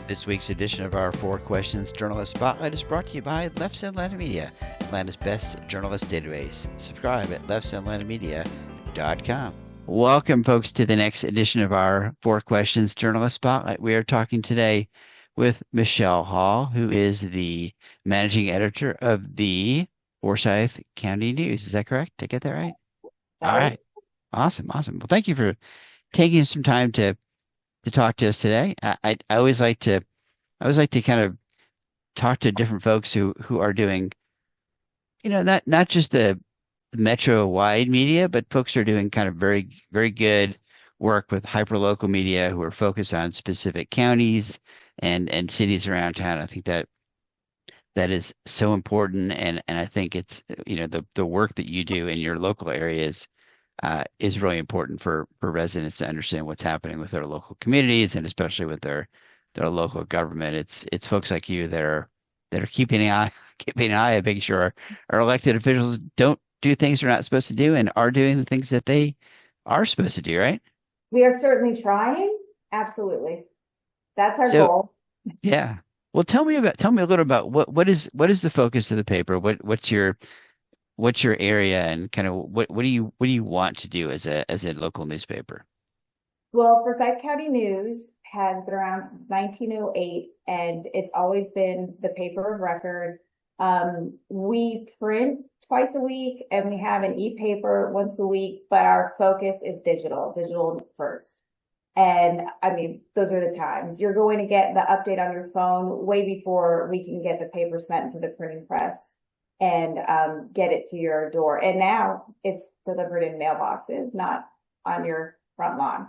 This week's edition of our Four Questions Journalist Spotlight is brought to you by Leff Atlanta Media, Atlanta's best journalist database. Subscribe at leffsatlantamedia.com. Welcome, folks, to the next edition of our Four Questions Journalist Spotlight. We are talking today with Michelle Hall, who is the managing editor of the Forsyth County News. Is that correct? Did I get that right? All right. Awesome. Well, thank you for taking some time to talk to us today. I always like to kind of talk to different folks who are doing, not just the metro wide media, but folks who are doing kind of very, very good work with hyperlocal media who are focused on specific counties and cities around town. I think that is so important, and I think it's the work that you do in your local areas is really important for residents to understand what's happening with their local communities and especially with their local government. It's folks like you that are keeping an eye on making sure our elected officials don't do things they're not supposed to do and are doing the things that they are supposed to do, right? We are certainly trying. Absolutely. That's our So goal. yeah. Well, tell me a little about what is the focus of the paper? What's your area and kind of what do you want to do as a local newspaper? Well, Forsyth County News has been around since 1908, and it's always been the paper of record. We print twice a week and we have an e-paper once a week, but our focus is digital first. And I mean, those are the times you're going to get the update on your phone way before we can get the paper sent to the printing press and get it to your door. And now it's delivered in mailboxes, not on your front lawn.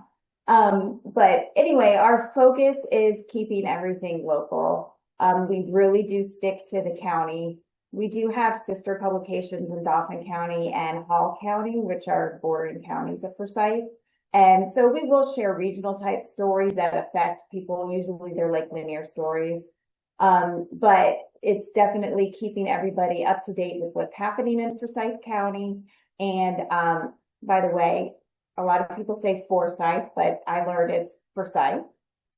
But anyway, our focus is keeping everything local. We really do stick to the county. We do have sister publications in Dawson County and Hall County, which are bordering counties of Forsyth. And so we will share regional type stories that affect people. Usually they're like linear stories. But it's definitely keeping everybody up to date with what's happening in Forsyth County. And by the way, a lot of people say Forsyth, but I learned it's Forsyth.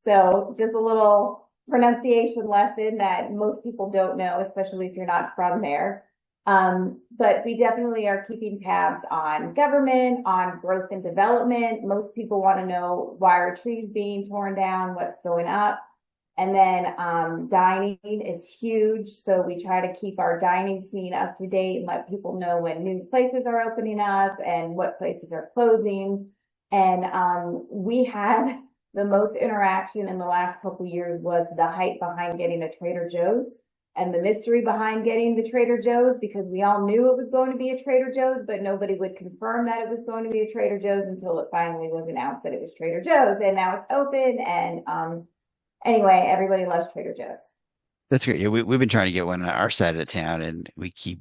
So just a little pronunciation lesson that most people don't know, especially if you're not from there. But we definitely are keeping tabs on government, on growth and development. Most people want to know, why are trees being torn down, what's going up. And then dining is huge. So we try to keep our dining scene up to date and let people know when new places are opening up and what places are closing. And we had the most interaction in the last couple of years was the hype behind getting a Trader Joe's and the mystery behind getting the Trader Joe's, because we all knew it was going to be a Trader Joe's, but nobody would confirm that it was going to be a Trader Joe's until it finally was announced that it was Trader Joe's. And now it's open. And anyway, everybody loves Trader Joe's. That's great. Yeah, we've been trying to get one on our side of the town, and it's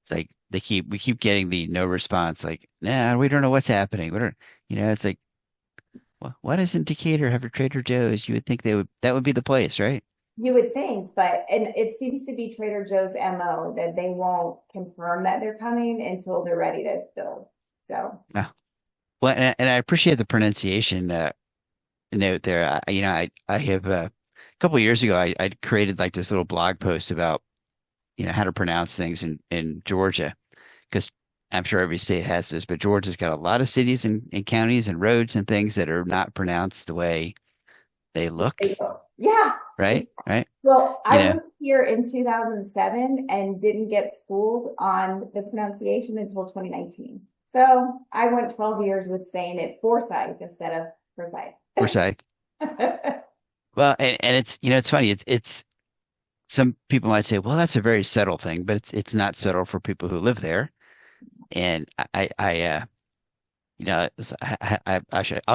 like we keep getting the no response. Like, nah, we don't know what's happening. We don't, it's like, why doesn't Decatur have a Trader Joe's? You would think that would be the place, right? You would think, and it seems to be Trader Joe's MO that they won't confirm that they're coming until they're ready to build. So, Yeah. Well, and I appreciate the pronunciation note there. I have a couple of years ago, I created like this little blog post about how to pronounce things in Georgia, because I'm sure every state has this, but Georgia's got a lot of cities and counties and roads and things that are not pronounced the way they look, yeah. right. Well, You I know, moved here in 2007 and didn't get schooled on the pronunciation until 2019. So I went 12 years with saying it Forsyth instead of Forsyth. Forsyth. Well, and it's funny. It's some people might say, well, that's a very subtle thing, but it's not subtle for people who live there. And I'll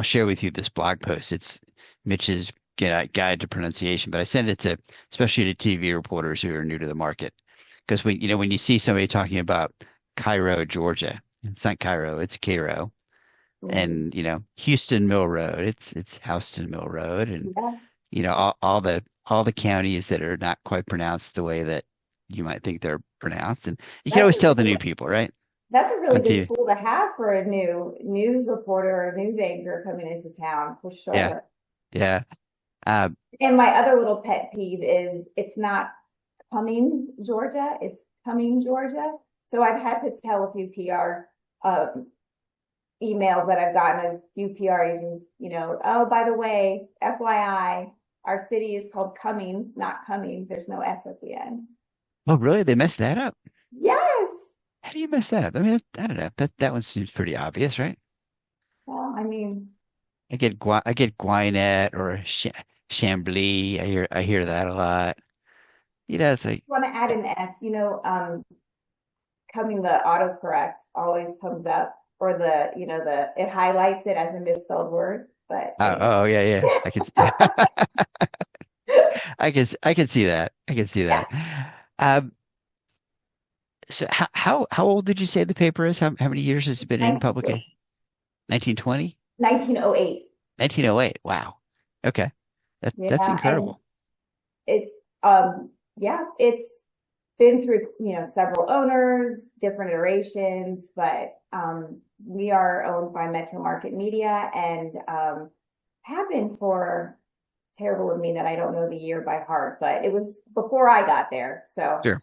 share with you this blog post. It's Mitch's guide to pronunciation, but I send it to especially to TV reporters who are new to the market, because when you see somebody talking about Cairo, Georgia, it's not Cairo, it's Cairo, and Houston Mill Road, it's Houston Mill Road, and Yeah. all the counties that are not quite pronounced the way that you might think they're pronounced, and you can That's always a tell the really new people, right? That's a really On good TV. tool to have for a new news reporter or news anchor coming into town for Yeah, sure. yeah. Uh, And my other little pet peeve is it's not Cumming, Georgia, it's Cumming, Georgia. So I've had to tell a few PR um, emails that I've gotten as few PR agents, oh, by the way, FYI, our city is called Cumming, not Cummings. There's no S at the end. oh, really? They messed that up? Yes. How do you mess that up? I mean, I don't know. That one seems pretty obvious, right? Well, I mean, I get Gwinnett or Chambly. I hear that a lot. It's like, want to add eh, an S, Cumming, the autocorrect always comes up, or it highlights it as a misspelled word. But oh, anyway. oh yeah, yeah. I can see that. I can see Yeah, that. Um, so how old did you say the paper is? How many years has it been in 19, publication? 1920? 1908. 1908. Wow. Okay. That's Yeah, and incredible. it's yeah, it's been through, several owners, different iterations, but we are owned by Metro Market Media and have been for terrible of me that I don't know the year by heart, but it was before I got there. So Sure.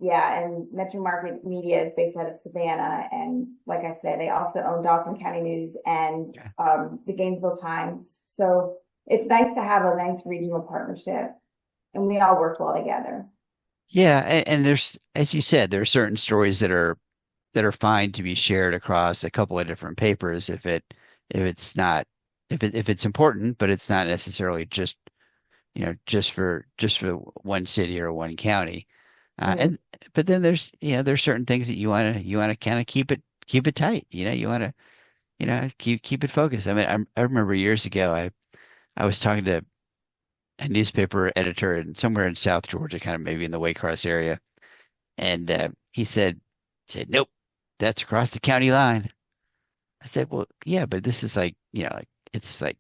yeah, and Metro Market Media is based out of Savannah, and like I said, they also own Dawson County News and Okay. the Gainesville Times. So it's nice to have a nice regional partnership, and we all work well together. Yeah, and there's, as you said, there are certain stories that are fine to be shared across a couple of different papers if it's not if it's important, but it's not necessarily just just for one city or one county. Mhm. And but then there's certain things that you want to kind of keep it tight. You want to keep it focused. I mean, I remember years ago I was talking to a newspaper editor in somewhere in South Georgia, kind of maybe in the Waycross area, and he said nope, that's across the county line. I said, well, yeah, but this is like, like it's like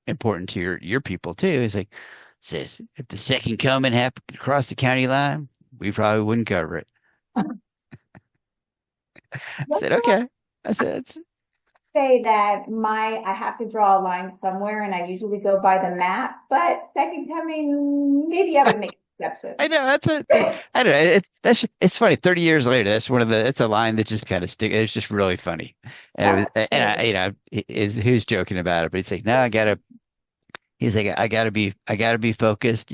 important to your people too. It's like says if the second coming happened across the county line, we probably wouldn't cover it. I Let's said, not okay. I said, say that I have to draw a line somewhere, and I usually go by the map, but second coming, maybe I would make an I exception. know I don't know. It's funny. 30 years later, that's one of the it's a line that just kind of stick. It's just really funny, and it That's was and I good. he was joking about it, but he's like, no, I gotta. He's like, I gotta be focused.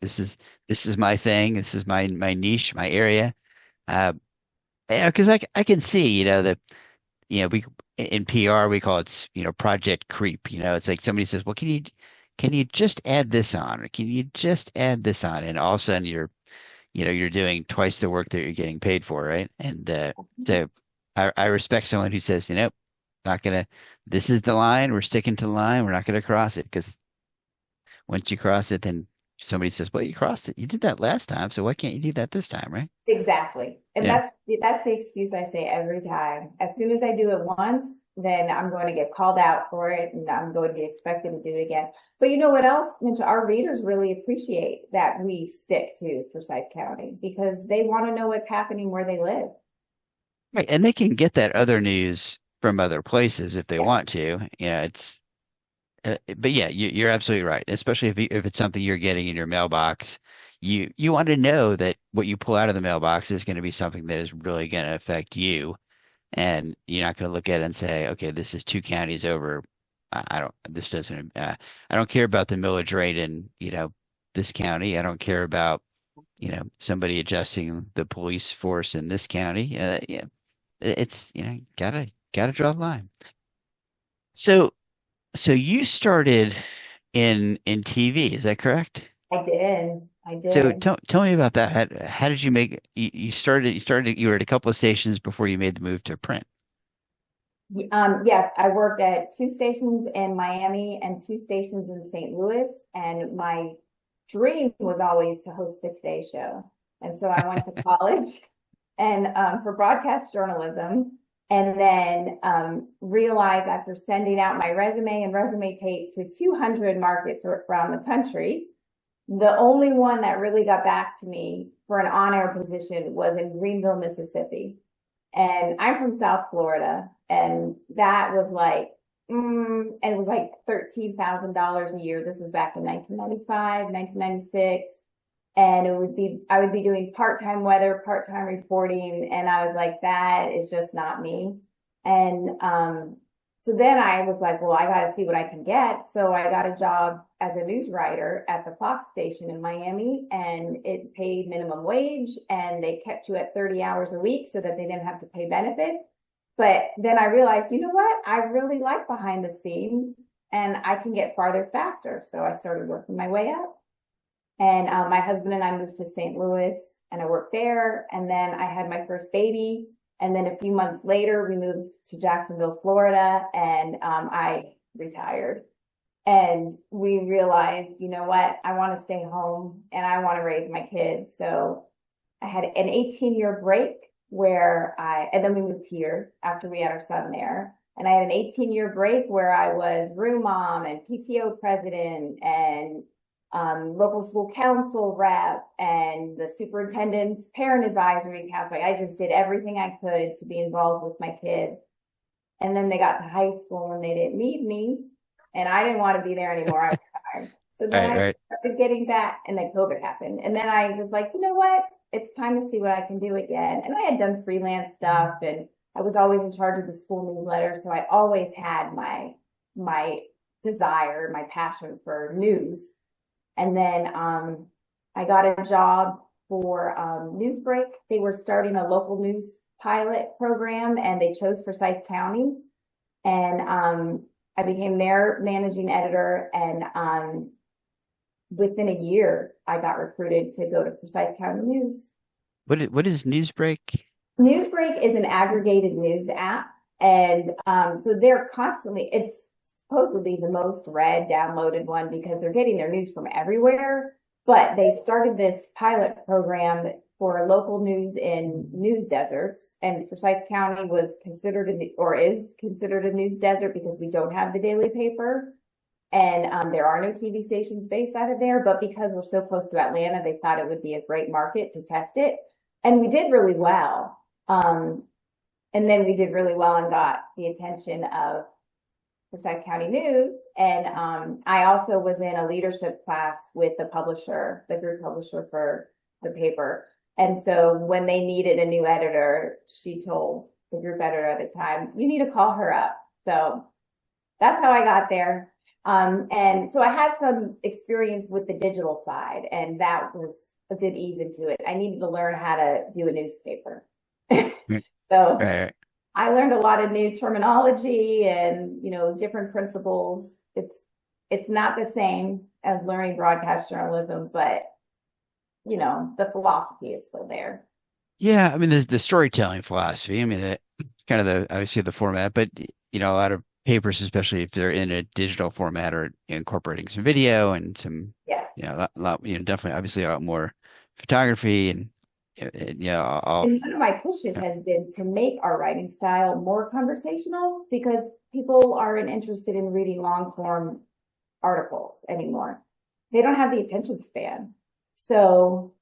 This is this is my thing. This is my niche, my area. Uh, yeah, because I can see, that we in PR we call it project creep. It's like somebody says, well, can you just add this on, or can you just add this on, and all of a sudden you're doing twice the work that you're getting paid for, right? And so I respect someone who says, not gonna. This is the line. We're sticking to the line. We're not gonna cross it because once you cross it, then somebody says, well, you crossed it. You did that last time, so why can't you do that this time, right? Exactly. And Yeah. that's the excuse I say every time. As soon as I do it once, then I'm going to get called out for it and I'm going to be expected to do it again. But you know what else, Mitch? Our readers really appreciate that we stick to Forsyth County because they want to know what's happening where they live. Right. And they can get that other news from other places if they Yeah. want to. But yeah, you're absolutely right. Especially if it's something you're getting in your mailbox, you want to know that what you pull out of the mailbox is going to be something that is really going to affect you, and you're not going to look at it and say, okay, this is two counties over. I don't. This doesn't. I don't care about the millage rate in this county. I don't care about somebody adjusting the police force in this county. Yeah, it's gotta draw the line. So so you started in TV, is that correct? I did. I So did. tell me about that. How did you make you were at a couple of stations before you made the move to print. Yes, I worked at two stations in Miami and two stations in St. Louis, and my dream was always to host the Today Show. And so I went to college and for broadcast journalism, and then realized after sending out my resume and resume tape to 200 markets around the country, the only one that really got back to me for an on-air position was in Greenville, Mississippi. And I'm from South Florida. And that was like and it was like $13,000 a year. This was back in 1995, 1996. And I would be doing part-time weather, part-time reporting. And I was like, that is just not me. And, so then I was like, well, I got to see what I can get. So I got a job as a news writer at the Fox station in Miami, and it paid minimum wage, and they kept you at 30 hours a week so that they didn't have to pay benefits. But then I realized, you know what? I really like behind the scenes and I can get farther faster. So I started working my way up. And my husband and I moved to St. Louis and I worked there. And then I had my first baby. And then a few months later, we moved to Jacksonville, Florida, and I retired. And we realized, you know what? I want to stay home and I want to raise my kids. So I had an 18-year break and then we moved here after we had our son there. And I had an 18-year break where I was room mom and PTO president and local school council rep and the superintendent's parent advisory council. I just did everything I could to be involved with my kids. And then they got to high school and they didn't need me. And I didn't want to be there anymore. I was tired. So then I started getting back, and then COVID happened. And then I was like, you know what? It's time to see what I can do again. And I had done freelance stuff, and I was always in charge of the school newsletter. So I always had my desire, my passion for news. And then I got a job for Newsbreak. They were starting a local news pilot program, and they chose Forsyth County. And I became their managing editor. And within a year, I got recruited to go to Forsyth County News. What is Newsbreak? Newsbreak is an aggregated news app. And so they're constantly, it's supposedly the most read, downloaded one because they're getting their news from everywhere. But they started this pilot program for local news in news deserts. And Forsyth County was considered is considered a news desert because we don't have the daily paper. And there are no TV stations based out of there. But because we're so close to Atlanta, they thought it would be a great market to test it. And we did really well. And then we did really well and got the attention of Forsyth County News. And I also was in a leadership class with the publisher, the group publisher for the paper. And so when they needed a new editor, she told the group editor at the time, you need to call her up. So that's how I got there. And so I had some experience with the digital side, and that was a good ease into it. I needed to learn how to do a newspaper. So Right. I learned a lot of new terminology and, different principles. It's not the same as learning broadcast journalism, but the philosophy is still there. Yeah, I mean the storytelling philosophy. I mean the kind of obviously the format, but a lot of papers, especially if they're in a digital format, are incorporating some video and some, Yeah. definitely obviously a lot more photography and all. And one of my pushes has been to make our writing style more conversational because people aren't interested in reading long form articles anymore. They don't have the attention span. So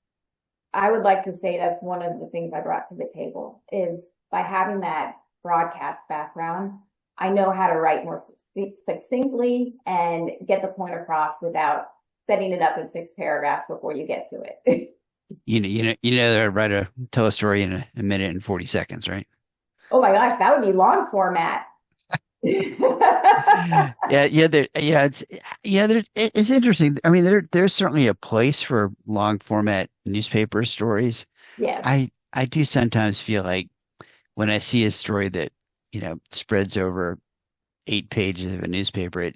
I would like to say that's one of the things I brought to the table is by having that broadcast background, I know how to write more succinctly and get the point across without setting it up in 6 paragraphs before you get to it. Tell a story in a minute and 40 seconds, right? Oh my gosh, that would be long format. It's interesting. I mean, there's certainly a place for long format newspaper stories. Yes. I do sometimes feel like when I see a story that, spreads over 8 pages of a newspaper,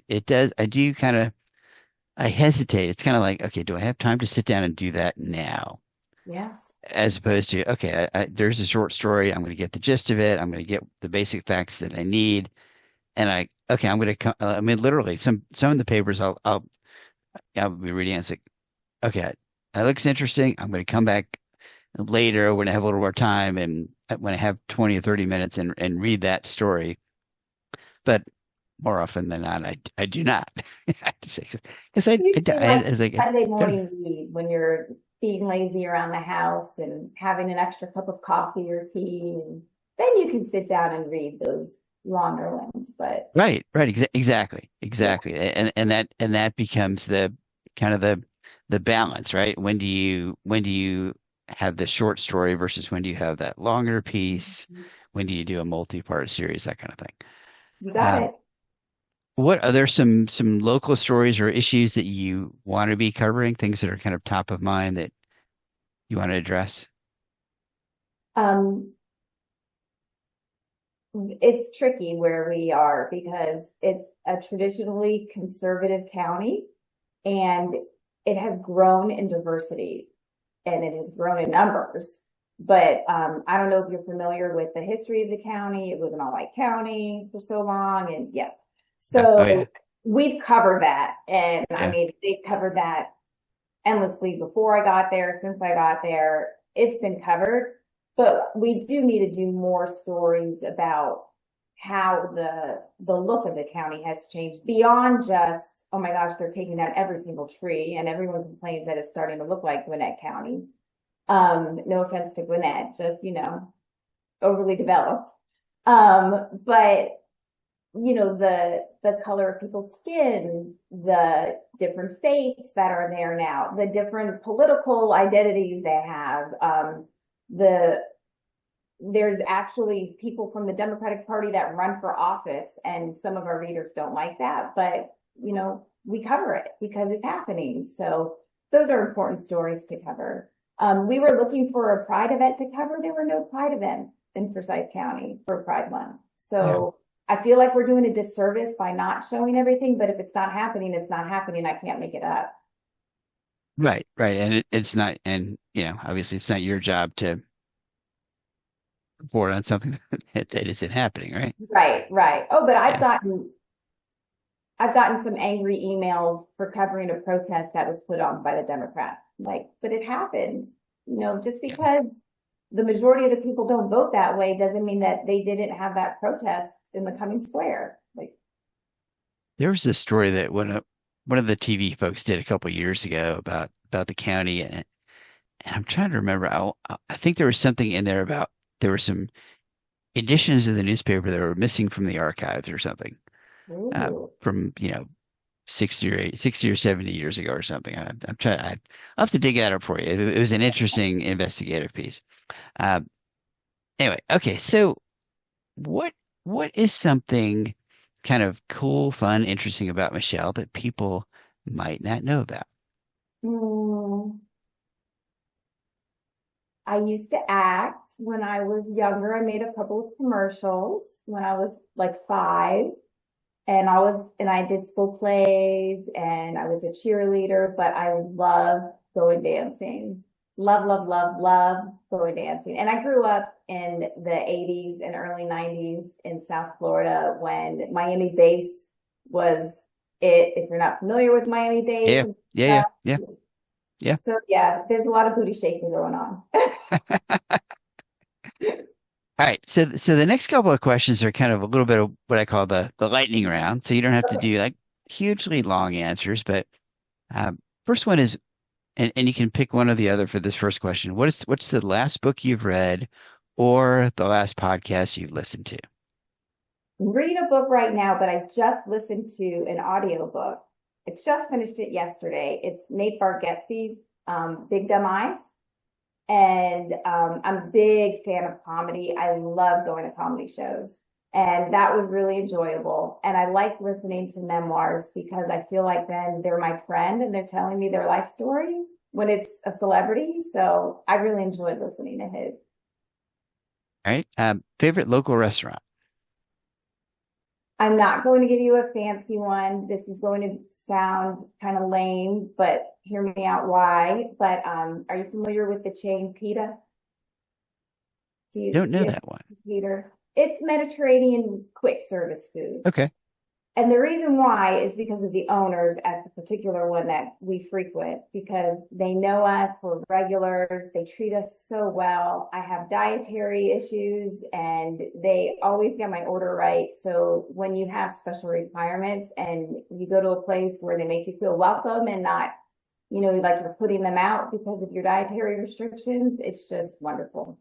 I hesitate. It's kind of like, okay, do I have time to sit down and do that now? Yes. As opposed to, okay, there's a short story. I'm going to get the gist of it. I'm going to get the basic facts that I need. And I'm going to I mean, literally some of the papers I'll be reading and it's like, okay, that looks interesting. I'm going to come back later when I have a little more time and when I have 20 or 30 minutes and read that story. But more often than not, I do not. Because Sunday morning read when you're being lazy around the house and having an extra cup of coffee or tea, and then you can sit down and read those longer ones, but Right, right, exactly. And that becomes the kind of the balance, right? When do you have the short story versus when do you have that longer piece? When do you do a multi-part series, that kind of thing? you got Um, it. what are there some local stories or issues that you want to be covering, things that are kind of top of mind that you want to address? Um, it's tricky where we are because it's a traditionally conservative county and it has grown in diversity and it has grown in numbers. But I don't know if you're familiar with the history of the county. It was an all-white county for so long, and yes, Yeah. Oh yeah. so we've covered that, and I Yeah. mean they've covered that endlessly before I got there, since I got there. It's been covered, but we do need to do more stories about how the look of the county has changed beyond just, oh my gosh, they're taking down every single tree and everyone complains that it's starting to look like Gwinnett County. No offense to Gwinnett, just, overly developed. But the color of people's skin, the different faiths that are there now, the different political identities they have, the there's actually people from the Democratic Party that run for office, and some of our readers don't like that, but we cover it because it's happening. So those are important stories to cover. We were looking for a Pride event to cover. There were no Pride events in Forsyth County for Pride Month. Yeah. So I feel like we're doing a disservice by not showing everything, but if it's not happening, it's not happening. I can't make it up. Right, right. And it's not, and obviously it's not your job to report on something that isn't happening, right? Right, right. Oh, but I've Yeah. gotten I've gotten some angry emails for covering a protest that was put on by the Democrats. Like, but it happened. Just Yeah. because the majority of the people don't vote that way doesn't mean that they didn't have that protest in the Cumming Square. Like, There was this story that one of the TV folks did a couple years ago about the county, and I'm trying to remember. I think there was something in there about there were some editions of the newspaper that were missing from the archives or something, ooh, from 60 or 70 years ago or something. I'm trying. I'll have to dig that up for you. It was an interesting investigative piece. Uh, anyway, okay. So what what is something kind of cool, fun, interesting about Michelle that people might not know about? mm, I used to act when I was younger. I made a couple of commercials when I was like 5. And I did school plays and I was a cheerleader, but I love going dancing. Love, love, love, love going dancing. And I grew up in the 80s and early 90s in South Florida when Miami bass was it. If you're not familiar with Miami bass Yeah, and yeah, yeah, stuff. yeah, yeah. So yeah, there's a lot of booty shaking going on. All right. So the next couple of questions are kind of a little bit of what I call the lightning round. So you don't have to Okay. do like hugely long answers, but um, first one is, and you can pick one or the other for this first question. What's the last book you've read or the last podcast you've listened to? Read a book right now, but I just listened to an audiobook. I just finished it yesterday. It's Nate Bargatzy's Big Dumb Eyes. And I'm a big fan of comedy. I love going to comedy shows. And that was really enjoyable. And I like listening to memoirs because I feel like then they're my friend and they're telling me their life story when it's a celebrity. So I really enjoyed listening to his. All right. Favorite local restaurant? I'm not going to give you a fancy one. This is going to sound kind of lame, but hear me out why. But are you familiar with the chain PITA? Don't Do know you have that one. Peter? It's Mediterranean quick service food. Okay. And the reason why is because of the owners at the particular one that we frequent, because they know us, we're regulars, they treat us so well. I have dietary issues and they always get my order right. So when you have special requirements and you go to a place where they make you feel welcome and not, like you're putting them out because of your dietary restrictions, it's just wonderful.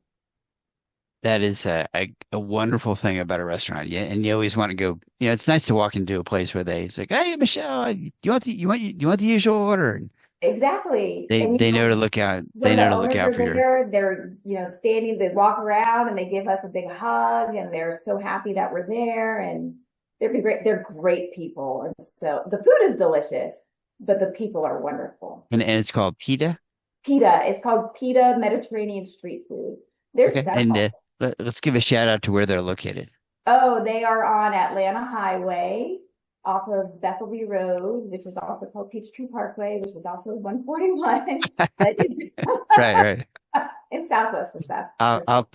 That is a wonderful thing about a restaurant. Yeah, and you always want to go. It's nice to walk into a place where it's like, "Hey, Michelle, you want the usual order?" And Exactly. they And they know to look out. They when know the to look owners out are for your. there, they're, standing, they walk around and they give us a big hug and they're so happy that we're there and they're great people. And so the food is delicious, but the people are wonderful. And it's called PITA. PITA, it's called PITA Mediterranean Street Food. There's Okay, and several. let's give a shout out to where they're located. Oh, they are on Atlanta Highway off of Bethelby Road, which is also called Peachtree Parkway, which is also 141. But Right, right. in Southwest for South.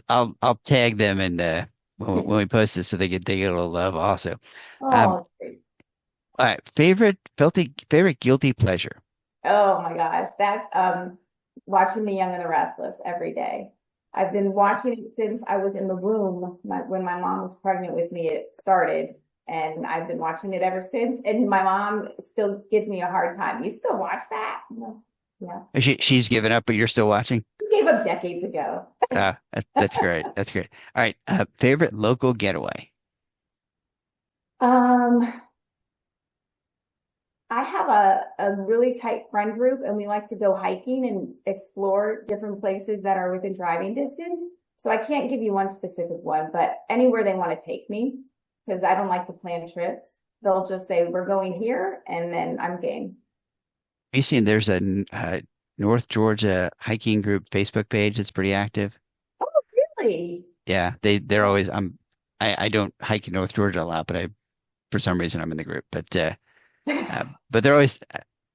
I'll tag them and when we post this so they get a little love also. Um, Oh, great. all right, favorite guilty pleasure. Oh my gosh. That's watching The Young and the Restless every day. I've been watching it since I was in the womb. When my mom was pregnant with me, it started, and I've been watching it ever since. And my mom still gives me a hard time. You still watch that? No. Yeah. She's given up, but you're still watching. She gave up decades ago. That's great. That's great. All right, favorite local getaway. Um, I have a really tight friend group and we like to go hiking and explore different places that are within driving distance. So I can't give you one specific one, but anywhere they want to take me, because I don't like to plan trips. They'll just say, we're going here, and then I'm game. You seen there's North Georgia hiking group Facebook page that's pretty active. Oh, really? Yeah, they're always I don't hike in North Georgia a lot, but I for some reason I'm in the group. But they're always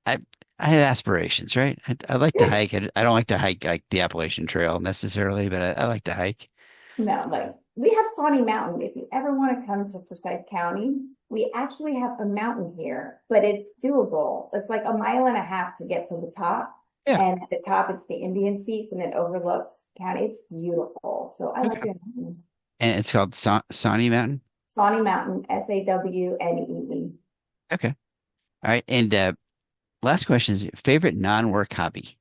I I have aspirations, right? I like to hike. I don't like to hike like the Appalachian Trail necessarily, but I like to hike. No, like we have Sawney Mountain. If you ever want to come to Forsyth County, we actually have a mountain here, but it's doable. It's like a mile and a half to get to the top. Yeah. And at the top, it's the Indian Seats and it overlooks county. It's beautiful. So I like Okay. doing that. And it's called Sawney Mountain. Sawney Mountain, Sawnee. Okay. All right. And last question is favorite non-work hobby.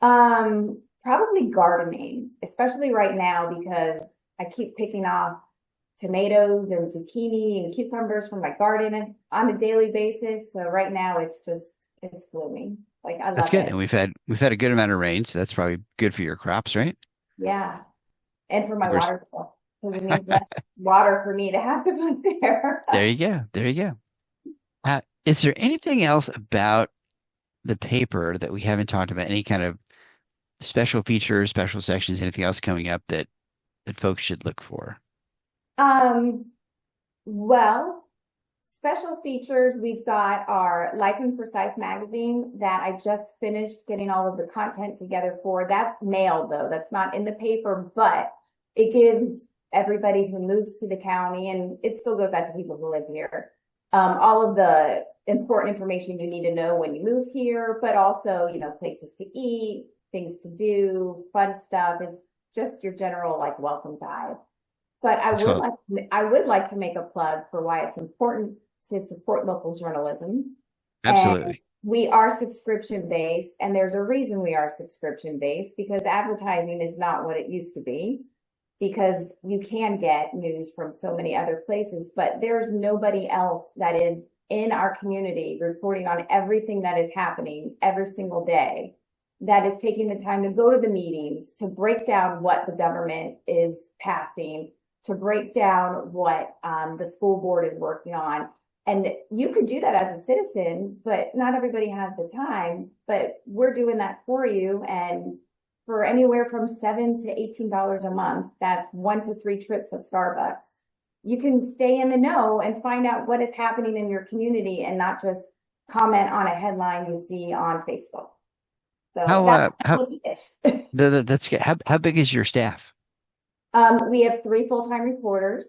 Probably gardening, especially right now because I keep picking off tomatoes and zucchini and cucumbers from my garden on a daily basis. So right now it's blooming. Like I That's love good. it. And we've had a good amount of rain, so that's probably good for your crops, right? Yeah. And for Of my course. water bill. Because it means less water for me to have to put there. There you go. There you go. Is there anything else about the paper that we haven't talked about? Any kind of special features, special sections, anything else coming up that folks should look for? Um, well, special features we've got our Life in Forsyth magazine that I just finished getting all of the content together for. That's mailed though. That's not in the paper, but it gives everybody who moves to the county, and it still goes out to people who live here, all of the important information you need to know when you move here, but also, places to eat, things to do, fun stuff is just your general like welcome guide. But It's called I would like to make a plug for why it's important to support local journalism. And absolutely. we are subscription based, and there's a reason we are subscription based because advertising is not what it used to be. Because you can get news from so many other places, but there's nobody else that is in our community reporting on everything that is happening every single day, that is taking the time to go to the meetings, to break down what the government is passing, to break down what the school board is working on. And you could do that as a citizen, but not everybody has the time. But we're doing that for you. And for anywhere from $7 to $18 a month, that's 1 to 3 trips at Starbucks. You can stay in the know and find out what is happening in your community and not just comment on a headline you see on Facebook. So How that's how it. that's good. How big is your staff? We have 3 full-time reporters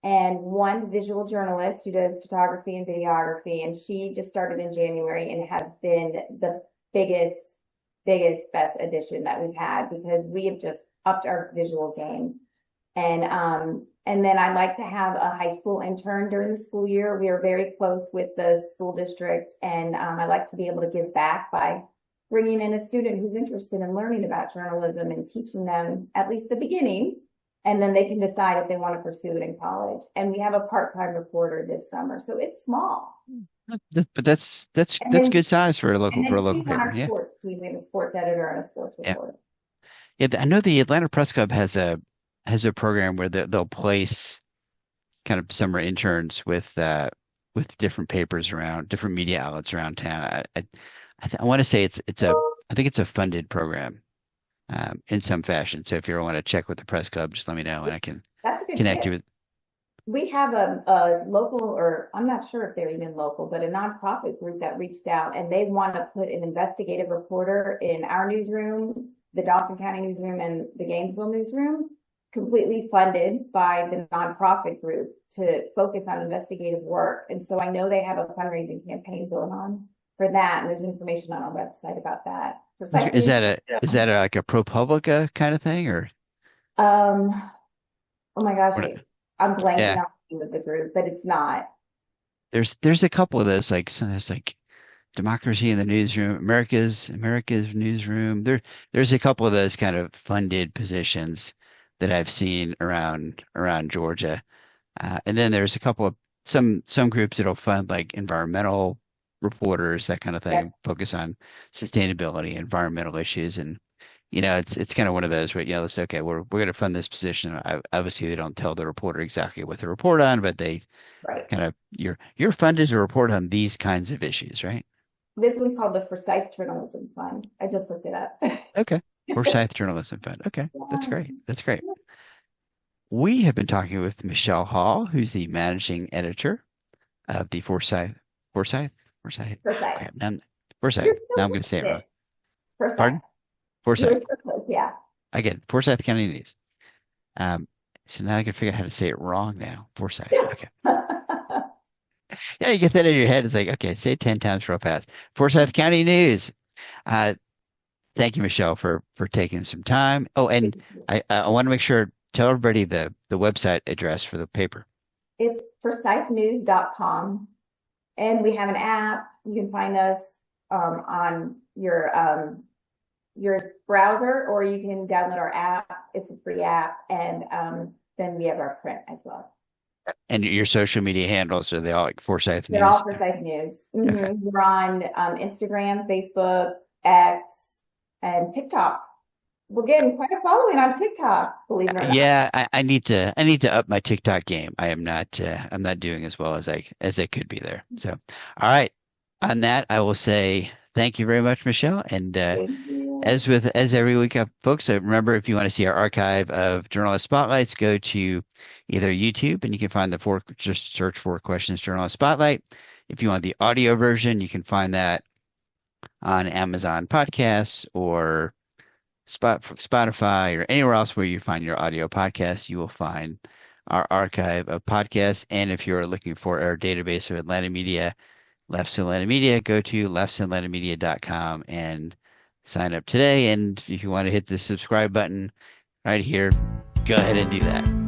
and 1 visual journalist who does photography and videography. And she just started in January and has been the best addition that we've had because we have just upped our visual game. And then I like to have a high school intern during the school year. We are very close with the school district, and I like to be able to give back by bringing in a student who's interested in learning about journalism and teaching them at least the beginning, and then they can decide if they want to pursue it in college. And we have a part-time reporter this summer, so it's small. But that's And that's then good size for a and local then two on paper. our Yeah. sports team. We have a sports editor and a sports Yeah. reporter. Yeah, I know the Atlanta Press Club has a program where they'll place kind of summer interns with different papers around different media outlets around town. I want to say I think it's a funded program in some fashion. So if you want to check with the press club, just let me know and I can That's a good connect you tip. with. We have a local, or I'm not sure if they're even local, but a nonprofit group that reached out and they want to put an investigative reporter in our newsroom, the Dawson County newsroom and the Gainesville newsroom, completely funded by the nonprofit group to focus on investigative work. And so I know they have a fundraising campaign going on for that. And there's information on our website about that. Is Precisely. that like a ProPublica kind of thing or Um, oh my gosh, or not? I'm blanking Yeah, on the name of the group, but it's not. there's a couple of those like some there's like Democracy in the Newsroom, America's Newsroom. There's a couple of those kind of funded positions that I've seen around Georgia. And then there's a couple of some groups that'll fund like environmental reporters, that kind of Yeah, thing, focus on sustainability, environmental issues, and it's kind of one of those where let's okay, we're going to fund this position. Obviously, they don't tell the reporter exactly what to report on, but they right. kind of you're funded to report on these kinds of issues, right? This one's called the Forsyth Journalism Fund. I just looked it up. Okay. Forsyth Journalism Fund. Okay, that's great. That's great. We have been talking with Michelle Hall, who's the managing editor of the Forsyth, Forsyth. Oh, Forsyth. crap. Now, You're Forsyth. Now so I'm going to say it close. wrong. Forsyth. Pardon? You were Forsyth. so close, yeah. I get it. Forsyth County News. Um, so now I can figure out how to say it wrong now. Forsyth. Okay. Yeah, you get that in your head. It's like, okay, say it 10 times real fast. Forsyth County News. Uh, Thank you, Michelle, for taking some time. Oh, and I want to make sure, tell everybody the website address for the paper. It's forsythnews.com. And we have an app. You can find us on your browser, or you can download our app. It's a free app. And then we have our print as well. And your social media handles, are they all like Forsyth They're all News? Forsyth News. Okay. We're on Instagram, Facebook, X, and TikTok. We're getting quite a following on TikTok, believe it or not. Yeah, I need to up my TikTok game. I'm not doing as well as I could be there. So, all right. On that, I will say thank you very much, Michelle. And Thank you. as every week, folks, remember if you want to see our archive of journalist spotlights, go to either YouTube and you can find just search for Questions Journalist Spotlight. If you want the audio version, you can find that on Amazon Podcasts or Spotify or anywhere else where you find your audio podcasts. You will find our archive of podcasts. And if you're looking for our database of Atlanta media, Leff's Atlanta Media, go to leffsatlantamedia.com and sign up today. And if you want to hit the subscribe button right here, go ahead and do that.